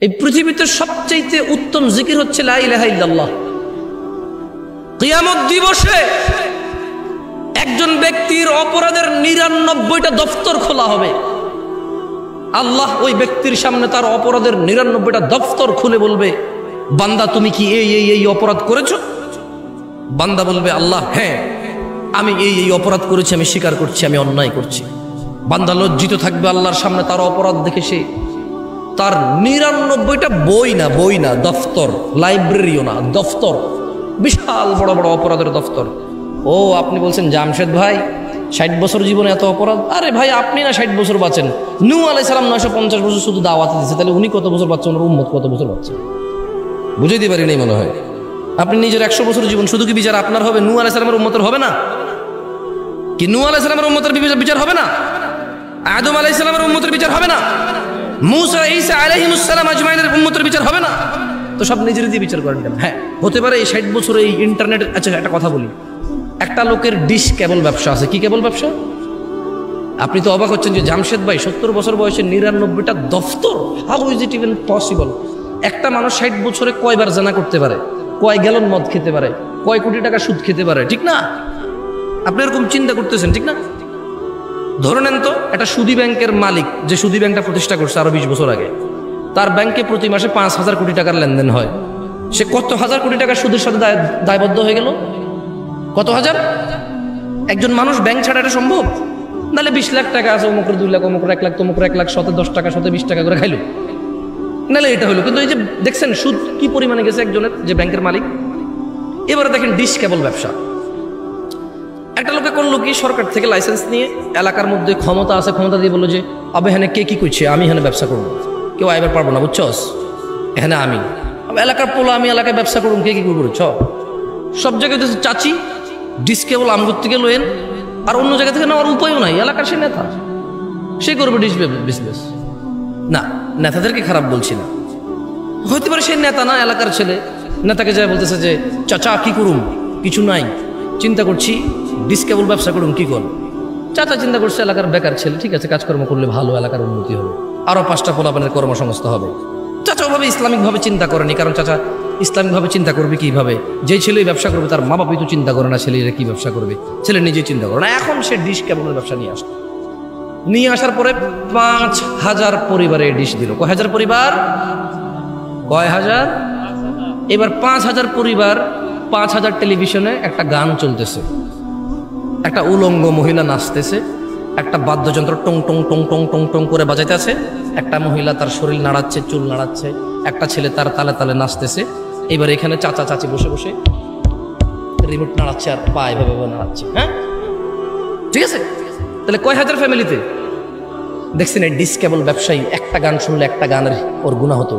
এই পৃথিবীতে সবচেয়ে উত্তম জিকির হচ্ছে লা ইলাহা ইল্লাল্লাহ। কিয়ামত দিবসে একজন ব্যক্তির অপরাধের 99টা দফতর খোলা হবে। আল্লাহ ওই ব্যক্তির সামনে তার অপরাধের 99টা দফতর খুলে বলবে, বান্দা তুমি কি এই অপরাধ করেছো? বান্দা বলবে, আল্লাহ হ্যাঁ, আমি এই অপরাধ করেছি, আমি স্বীকার করছি, আমি অন্যায় করছি। বান্দা লজ্জিত থাকবে আল্লাহর সামনে তার অপরাধ দেখে। সে তার 99টা বই না দফতর, লাইব্রেরিও না, দফতর, বিশাল বড় বড় অপরাধের দফতর। ও আপনি বলছেন জামশেদ ভাই 60 বছর জীবনে এত অপরাধ? আরে ভাই আপনি না 60 বছর বাঁচেন, নূহ আলাইহিস সালাম 950 বছর শুধু দাওয়াতে দিচ্ছে, তাহলে উনি কত বছর বাঁচছেন, ওনার উম্মত কত বছর বাঁচছে? বুঝাইতে পারি নাই মনে হয়। আপনি নিজের 100 বছর জীবন, শুধু কি বিচার আপনার হবে? নূহ আলাইহিস সালামের উম্মতের হবে না? কি নূহ আলাইহিস সালামের উম্মতের বিচার হবে না? আদম আলাইহিস সালামের উম্মতের বিচার হবে না? মুসা ঈসা আলাইহিমুস সালাম আজমাইনের উম্মতের বিচার হবে না? তো সব নিজের দিয়ে বিচার করেন কেন? হ্যাঁ, হতে পারে এই 60 বছর এই ইন্টারনেটের। আচ্ছা একটা কথা বলি, একটা লোকের ডিশ কেবল ব্যবসা আছে। কি কেবল ব্যবসা? আপনি তো অবাক হচ্ছেন যে জামশেদ ভাই 70 বছর বয়সে 99টা দফতর, how is it even possible? একটা মানুষ 60 বছরে কয়বার জানা করতে পারে, কয় গ্যালন মদ খেতে পারে, কয় কোটি টাকা সুদ খেতে পারে, ঠিক না? আপনি এরকম চিন্তা করতেছেন, ঠিক না? ধরে নেন তো একটা সুদী ব্যাংকের মালিক, যে সুদী ব্যাংকটা প্রতিষ্ঠা করছে আরো 20 বছর আগে, তার ব্যাংকে প্রতি মাসে 5000 কোটি টাকার লেনদেন হয়। সে কত হাজার কোটি টাকার সুদের সাথে দায়বদ্ধ হয়ে গেল? কত হাজার? একজন মানুষ ব্যাংক ছাড়া এটা সম্ভব? নাহলে 20 লাখ টাকা আছে, অমুকের 2 লাখ, অমুকের 1 লাখ, তমুকের 1 লাখ, শতে 10 টাকা, শতে 20 টাকা করে খাইলো, নাহলে এটা হলো। কিন্তু এই যে দেখছেন সুদ কি পরিমাণে গেছে একজনের, যে ব্যাংকের মালিক। এবারে দেখেন ডিশ কেবল ব্যবসা। একটা লোকে করলো কি, সরকার থেকে লাইসেন্স নিয়ে এলাকার মধ্যে ক্ষমতা আছে, ক্ষমতা দিয়ে বললো যে আবে এখানে কে কি করছে, আমি এখানে ব্যবসা করবো, কেউ আইবার পারবো না, বুঝছস? এখানে আমি এলাকার পোলা, আমি এলাকায় ব্যবসা করবো, কে কি করবো? সব জায়গায় চাচি ডিশ কেবল আমগুর থেকে লোয়েন, আর অন্য জায়গা থেকে নেওয়ার উপায়ও নাই। এলাকার সে নেতা, সে করবে ডিশ বিজনেস। না, নেতাদেরকে খারাপ বলছি না, হইতে পারে সে নেতা না, এলাকার ছেলে। নেতাকে যায় বলতেছে যে চাচা কি করুম, কিছু নাই, চিন্তা করছি ডিশ কেবল ব্যবসা করুম, কি করুন? চাচা চিন্তা করছে এলাকার বেকার ছেলে, ঠিক আছে কাজকর্ম করলে ভালো, এলাকার উন্নতি হবে, আরো 5টা পোলাপানের কর্মসংস্থান হবে। চাচা ওভাবে ইসলামিকভাবে চিন্তা করেনি, কারণ চাচা ইসলামিকভাবে চিন্তা করবে কিভাবে? যে ছেলে ব্যবসা করবে তার মা বাবাই তো চিন্তা করে না ছেলেরা কি ব্যবসা করবে, ছেলে নিজেই চিন্তা করে না। এখন সে ডিশ কেবলের ব্যবসা নিয়ে আসলো, নিয়ে আসার পরে 5000 পরিবারে ডিশ দিল। কয় হাজার পরিবার? কয় হাজার? এবার 5000 পরিবার, 5000 টেলিভিশনে একটা গান চলতেছে, একটা উলঙ্গ মহিলা নাচতেছে, একটা বাদ্যযন্ত্র টং টং টং টং টং টং করে বাজাইতে আছে, একটা মহিলা তার শরীর নাড়াচ্ছে, চুল নাড়াচ্ছে, একটা ছেলে তার তালে তালে নাচতেছে। এবার এখানে চাচা চাচি বসে বসে রিমোট নাড়াচ্ছে আর পা এভাবে নাড়াচ্ছে। হ্যাঁ ঠিক আছে, তাহলে কয় হাজার ফ্যামিলিতে দেখছেন এই ডিশ কেবল ব্যবসায়ী একটা গান শুনলে একটা গানের ওর গুনাহ হতো।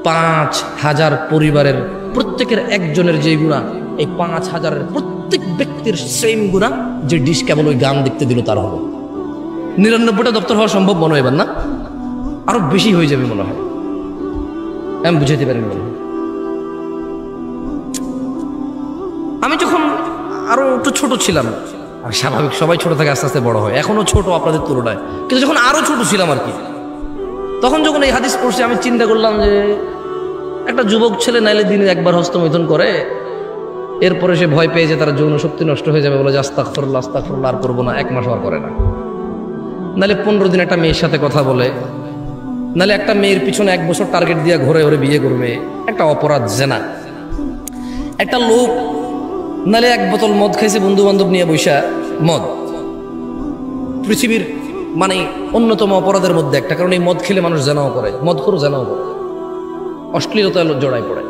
5000 পরিবারের প্রত্যেকের একজনের যে গুনাহ, এই 5000-এর প্রত্যেক ব্যক্তির সেম গুনাহ যে ডিশ কেবল ওই গান দেখতে দিল তার হবে। 99টা দপ্তর হওয়া সম্ভব মনে হয় না, আরো বেশি হয়ে যাবে মনে হয়, আমি বুঝাইতে পারি মনে হয়। আমি যখন আরো একটু ছোট ছিলাম, আর স্বাভাবিক সবাই ছোট থেকে আস্তে আস্তে বড় হয়, এখনো ছোট আপনাদের তুলনায়, কিন্তু যখন আরো ছোট ছিলাম আর কি, তখন যখন এই হাদিস পড়ছি আমি চিন্তা করলাম যে একটা যুবক ছেলে নাইলে দিনে একবার হস্তমৈথুন করে, এরপরে সে ভয় পেয়ে যে তার যৌন শক্তি নষ্ট হয়ে যাবে, বলে যে আস্তাগফিরুল্লাহ আস্তাগফিরুল্লাহ আর করবো না, 1 মাস আর করে না। নাহলে 15 দিন একটা মেয়ের সাথে কথা বলে, নাহলে একটা মেয়ের পিছনে 1 বছর টার্গেট দিয়ে ঘরে ওরে বিয়ে করবে, একটা অপরাধ জেনা। একটা লোক নাহলে 1 বোতল মদ খাইছে বন্ধু বান্ধব নিয়ে বৈশা, মদ পৃথিবীর মানে অন্যতম অপরাধের মধ্যে একটা, কারণ এই মদ খেলে মানুষ জানাও করে, মদখোর জানাও করে, অশ্লীলতা জড়ায় পড়ে।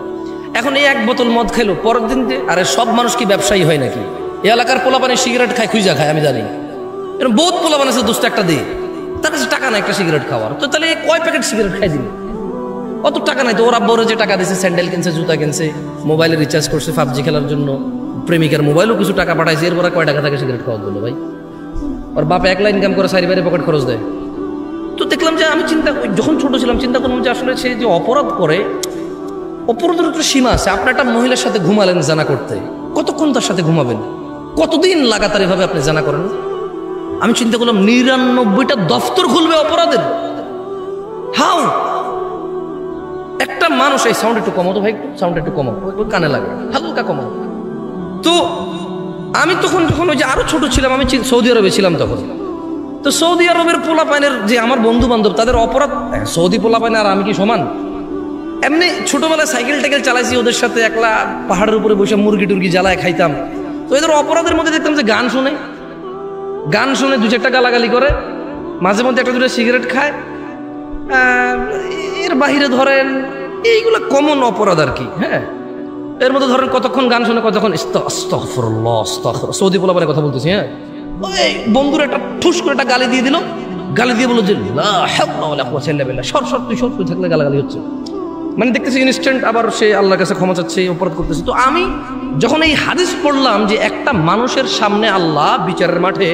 এখন এই 1 বোতল মদ খাইলো, পরের দিন আরে সব মানুষ কি ব্যবসায়ী হয় নাকি? এই এলাকার পোলাপানে সিগারেট খায়, খুঁজা খায়, আমি জানি এরকম বহুত পোলাপান আছে, দোস্ত একটা দিয়ে, তার কাছে টাকা নাই একটা সিগারেট খাওয়ার, তো তাহলে কয় প্যাকেট সিগারেট খাই দিল? অত টাকা নাই তো, ওরা বড় যে টাকা দিয়েছে, স্যান্ডেল কিনছে, জুতা কিনছে, মোবাইলে রিচার্জ করছে PUBG খেলার জন্য, প্রেমিকার মোবাইলও কিছু টাকা পাঠাইছে, এরপর কয় টাকা থাকে সিগারেট খাওয়া দিল? ভাই ওর বাপ 1 লাখ ইনকাম করে, 4 বাইরে পকেট খরচ দেয়। তো দেখলাম যে আমি যখন ছোট ছিলাম চিন্তা করলাম যে আসলে সে যে অপরাধ করে, অপরাধের একটা সীমা আছে। আপনি একটা মহিলার সাথে ঘুমালেন জানা করতে, কতক্ষণ তার সাথে ঘুমাবেন? কতদিন লাগাতার এভাবে আপনি জানা করেন? আমি চিন্তা করলাম 99টা দফতর খুলবে অপরাধের। হাউ একটা মানুষ, এই সাউন্ড একটু কমাতো ভাই, সাউন্ড একটু কমাও, কানে লাগে, হালকা কমাও। তো আমি তখন যখন ওই যে আরো ছোট ছিলাম, আমি সৌদি আরবে ছিলাম তখন। তো সৌদি আরবের পোলাপাইনের যে আমার বন্ধু বান্ধব, তাদের অপরাধ, সৌদি পোলাপাইন আর আমি কি সমান? এমনি ছোটবেলায় সাইকেল টাইকেল চালাইছি ওদের সাথে, একলা পাহাড়ের উপরে বসে মুরগি টুরগি জ্বালায় খাইতাম। তো এদের অপরাধের মধ্যে দেখতাম যে গান শুনে দু চারটা গালাগালি করে, মাঝে মধ্যে একটা দুটো সিগারেট খায়। এর বাহিরে ধরেন এইগুলো কমন অপরাধ আর কি। হ্যাঁ, এর মধ্যে ধরেন কতক্ষণ গান শুনে, কতক্ষণ আস্তাগফিরুল্লাহ আস্তাগফিরুল্লাহ, সৌদি পোলাপানের কথা বলতেছি। হ্যাঁ, ওই বন্ধুর একটা ঠুস করে একটা গালি দিয়ে দিল, গালি দিয়ে বললো যে লা হাওলা ওয়ালা কুওয়াতা ইল্লা বিল্লাহ, সর তুই থাকলে গালাগালি হচ্ছে। মানে দেখতেছি ইনস্ট্যান্ট আবার সে আল্লাহর কাছে ক্ষমা চাচ্ছে, অপরাধ করতেছে। তো আমি যখন এই হাদিস পড়লাম যে একটা মানুষের সামনে আল্লাহ বিচারের মাঠে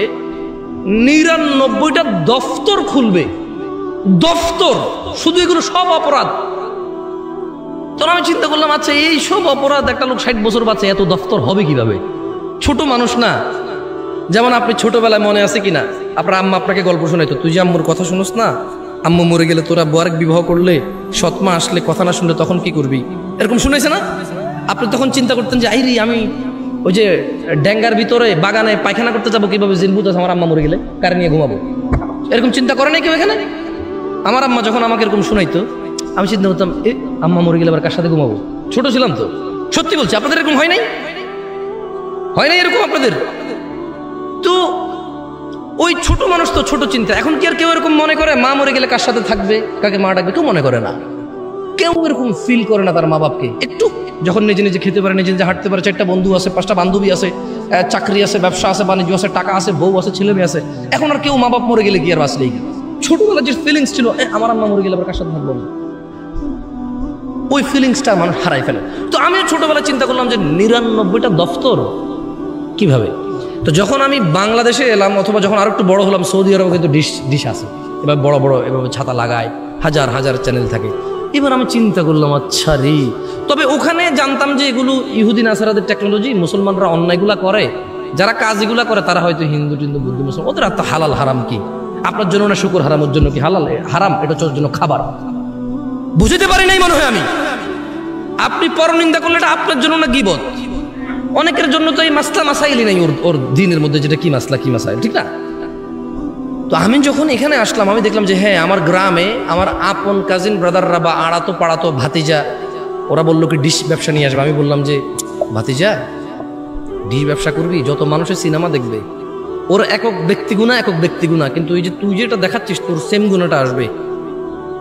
99টা দফতর খুলবে, দফতর, শুধু এগুলো সব অপরাধ। তখন আমি চিন্তা করলাম, আচ্ছা এই সব অপরাধ একটা লোক 60 বছর বাঁচে, এত দফতর হবে কিভাবে? ছোট মানুষ না। যেমন আপনি ছোটবেলায় মনে আছে কিনা, আপনার আম্মা আপনাকে গল্প শোনাইতো, তুই যে আম্মুর কথা শুনোস না, আম্মু মরে গেলে তোরা আরেক বিবাহ করলে, সৎমা আসলে কথা না শুনলে তখন কি করবি, এরকম শুনেছে না? আপনি তখন চিন্তা করতেন যে আইরি আমি ওই যে ড্যাঙ্গার ভিতরে বাগানে পায়খানা করতে যাবো কিভাবে, জিনভূত আছে আমার আম্মা মরে গেলে, কারে নিয়ে ঘুমাবো, এরকম চিন্তা করে নাই কেউ এখানে? আমার আম্মা যখন আমাকে এরকম শোনাইতো, আমি চিন্তা করতাম, আম্মা মরে গেলে আবার কার সাথে ঘুমাবো? ছোট ছিলাম তো, সত্যি বলছি। আপনাদের এরকম হয় নাই এরকম আপনাদের? তো ওই ছোট মানুষ তো ছোট চিন্তা। এখন কি আর কেউ এরকম মনে করে মা মরে গেলে কার সাথে থাকবে, কাকে মা ডাকবে? কেউ মনে করে না, কেউ এরকম ফিল করে না তার মা বাপকে। একটু যখন নিজে নিজে খেতে পারে, নিজে নিজে হাঁটতে পারে, 4টা বন্ধু আছে, 5টা বান্ধবী আছে, চাকরি আছে, ব্যবসা আছে, বাণিজ্য আছে, টাকা আছে, বউ আছে, ছেলে মেয়ে আছে, এখন আর কেউ মা বাপ মরে গেলে কি আর বাঁচলেই? ছোটবেলার যে ফিলিংস ছিল, আমার আম্মা মরে গেলে আবার কার সাথে থাকবো, ওই ফিলিংসটা মানুষ হারাই ফেলে। তো আমি ছোটবেলায় চিন্তা করলাম যে 99টা দফতর কিভাবে। তো যখন আমি বাংলাদেশে এলাম, অথবা যখন আরো একটু বড় হলাম, সৌদি আরবে কিন্তু ডিশ আছে, এবার বড় বড় এভাবে ছাতা লাগায়, হাজার হাজার চ্যানেল থাকে। এবার আমি চিন্তা করলাম, আচ্ছা রে, তবে ওখানে জানতাম যে এগুলো ইহুদি নাসারাদের টেকনোলজি, মুসলমানরা অন্যায়গুলা করে, যারা কাজগুলা করে তারা হয়তো হিন্দু টিন্দু বুদ্ধ মুসলমান, ওদের আর তো হালাল হারাম কি, আপনার জন্য না শুকুর হারাম, ওর জন্য কি হালাল হারাম? এটা হচ্ছে ওর জন্য খাবার। বুঝতে পারি নাই মনে হয় আমি। আপনি পরনিন্দা করলে এটা আপনার জন্য না গীবত? অনেকের জন্য তো এই মাসলা মাসাইলই নাই ওর দিনের মধ্যে, যেটা কি মাসলা কি মাসাইল, ঠিক না? তো আমি যখন এখানে আসলাম, আমি দেখলাম যে হ্যাঁ, আমার গ্রামে আমার আপন কাজিন ব্রাদাররা বা আড়াতো পাড়াতো ভাতিজা, ওরা বললো কি ডিশ ব্যবসা নিয়ে আসবে। আমি বললাম যে ভাতিজা, ডিশ ব্যবসা করবি, যত মানুষের সিনেমা দেখবে, ওর একক ব্যক্তিগুণা, কিন্তু এই যে তুই যেটা দেখাচ্ছিস, তোর সেম গুণাটা আসবে,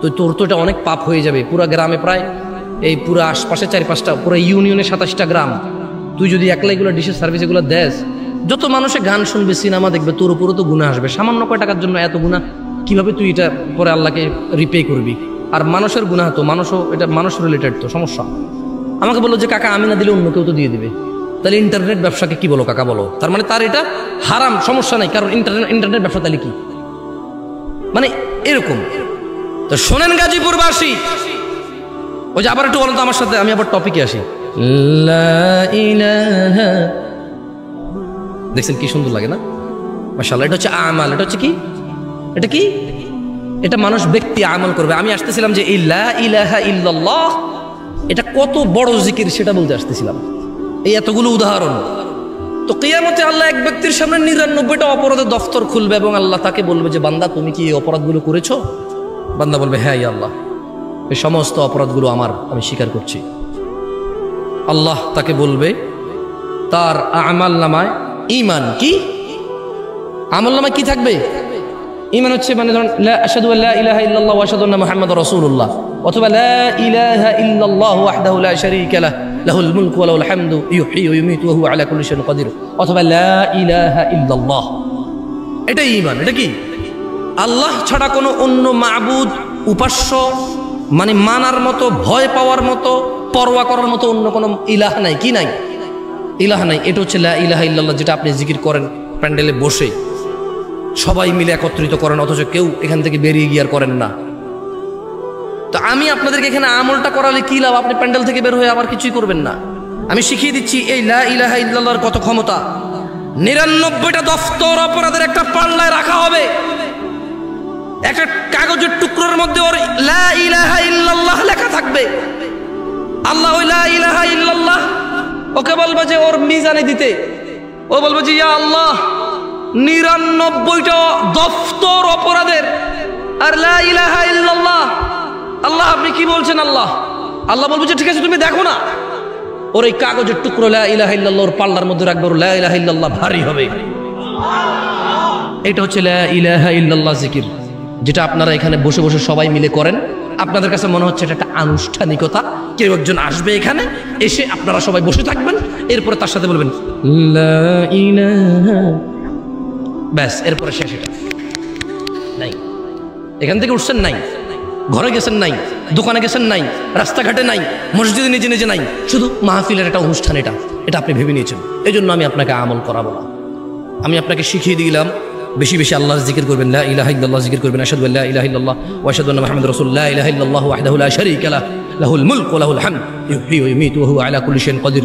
তো তোর তো এটা অনেক পাপ হয়ে যাবে। পুরা গ্রামে প্রায় এই পুরো আশপাশে 4-5টা, পুরো ইউনিয়নে 27টা গ্রাম, তুই যদি একলা এগুলো ডিশের সার্ভিস এগুলো দেস, যত মানুষে গান শুনবে, সিনেমা দেখবে, তোর উপরও তো গুনাহ আসবে। সামান্য কয় টাকার জন্য এত গুনাহ, কিভাবে তুই এটা পরে আল্লাহকে রিপে করবি? আর মানুষের গুনাহ তো, এটা মানুষ রিলেটেড তো সমস্যা। আমাকে বললো যে কাকা, আমি না দিলে অন্য কেউ তো দিয়ে দিবে, তাহলে ইন্টারনেট ব্যবসাকে কি বলো কাকা, বলো? তার মানে তার এটা হারাম, সমস্যা নাই, কারণ ইন্টারনেট ব্যবসা তাহলে কি, মানে এরকম। তো শোনেন গাজীপুরবাসী, ওই যে আবার একটু বলেন তো আমার সাথে, আমি আবার টপিকে আসি। দেখছেন কি সুন্দর লাগে না? মাশাআল্লাহ। এটা হচ্ছে আমাল, এটা হচ্ছে কি, এটা মানুষ ব্যক্তি আমল করবে। আমি আসতেছিলাম যে লা ইলাহা ইল্লাল্লাহ এটা কত বড় জিকির সেটা বলতে আসতেছিলাম, এই এতগুলো উদাহরণ। তো কিয়ামতে আল্লাহ এক ব্যক্তির সামনে 99টা অপরাধের দফতর খুলবে এবং আল্লাহ তাকে বলবে যে বান্দা, তুমি কি এই অপরাধগুলো করেছো? বান্দা বলবে হ্যাঁ ইয়া আল্লাহ, এই সমস্ত অপরাধগুলো আমার, আমি স্বীকার করছি। আল্লাহ তাকে বলবে তার আমাল নামায় ঈমান, কি আমল নামায় কি থাকবে? ঈমান হচ্ছে মানে ধরুন আশহাদু আল্লা ইলাহা ইল্লাল্লাহ ওয়া আশহাদু আন্না মুহাম্মাদার রাসূলুল্লাহ, অথবা লা ইলাহা ইল্লাল্লাহ ওয়াহদাহু লা শারীকা লাহু লাহুল মুলকু ওয়া লাহুল হামদু ইউহয়ী ওয়া ইউমীতু ওয়া হুয়া আলা কুল্লি শাইইন কাদির, অথবা লা ইলাহা ইল্লাল্লাহ। এটাই ঈমান। এটা কি? আল্লাহ ছাড়া কোনো অন্য মাবুদ, উপাস্য, মানে মানার মতো, ভয় পাওয়ার মতো, পরোয়া করার মতো অন্য কোনো ইলাহ নাই। কি নাই? ইলাহ নাই। এটা হচ্ছে লা ইলাহা ইল্লাল্লাহ, যেটা আপনি জিকির করেন প্যান্ডেলে বসে, সবাই মিলে একত্রিত করেন, অথচ কেউ এখান থেকে বেরিয়ে গিয়ে আর করেন না। তো আমি আপনাদেরকে এখানে আমলটা করালে কি লাভ? আপনি প্যান্ডেল থেকে বের হয়ে আবার কিছুই করবেন না। আমি শিখিয়ে দিচ্ছি এই লা ইলাহা ইল্লাল্লাহর কত ক্ষমতা। 99টা দফতর অপরাধের একটা পাল্লায় রাখা হবে, একটা কাগজের টুকরোর মধ্যে ওর লা ইলাহা ইল্লাল্লাহ লেখা থাকবে। ওকে বলবে যে ওর মিজানে দিতে, ও বলবে যে ইয়া আল্লাহ 99টা দফতর অপরাধের আর লা ইলাহা ইল্লাল্লাহ। আল্লাহ আপনি কি বলছেন? আল্লাহ আল্লাহ বলবে যে ঠিক আছে তুমি দেখো না। ওর এই কাগজের টুকরো লা ইলাহা ইল্লাল্লাহ ওর পাল্লার মধ্যে রাখবে, ওর লা ইলাহা ইল্লাল্লাহ ভারী হবে। এটা হচ্ছে লা ইলাহা ইল্লাল্লাহ জিকির, যেটা আপনারা এখানে বসে বসে সবাই মিলে করেন। আপনাদের কাছে মনে হচ্ছে এটা একটা আনুষ্ঠানিকতা, কেউ একজন আসবে এখানে, এসে আপনারা সবাই বসে থাকবেন, এরপরে তার সাথে বলবেন লা ইলাহা, ব্যাস, এরপরে শেষ। এটা নাই, এখান থেকে উঠছেন নাই, ঘরে গেছেন নাই, দোকানে গেছেন নাই, রাস্তাঘাটে নাই, মসজিদে নিজে নিজে নাই, শুধু মাহফিলের একটা অনুষ্ঠান। এটা আপনি ভেবে নিয়েছেন। এই জন্য আমি আপনাকে আমল করাবো না, আমি আপনাকে শিখিয়ে দিলাম বেশি বেশি আল্লাহর জিকির করবেন, লা ইলাহা ইল্লাল্লাহ জিকির করবেন। আশহাদু আল্লা ইলাহা ইল্লাল্লাহ ওয়া আশহাদু আন্না মুহাম্মাদার রাসূলুল্লাহ। লা ইলাহা ইল্লাল্লাহু ওয়াহদাহু লা শারীকা লাহু, লাহুল মুলকু ওয়া লাহুল হামদ, ইউহয়ী ওয়া ইউমীতু ওয়া হুয়া আলা কুল্লি শাইইন কাদির।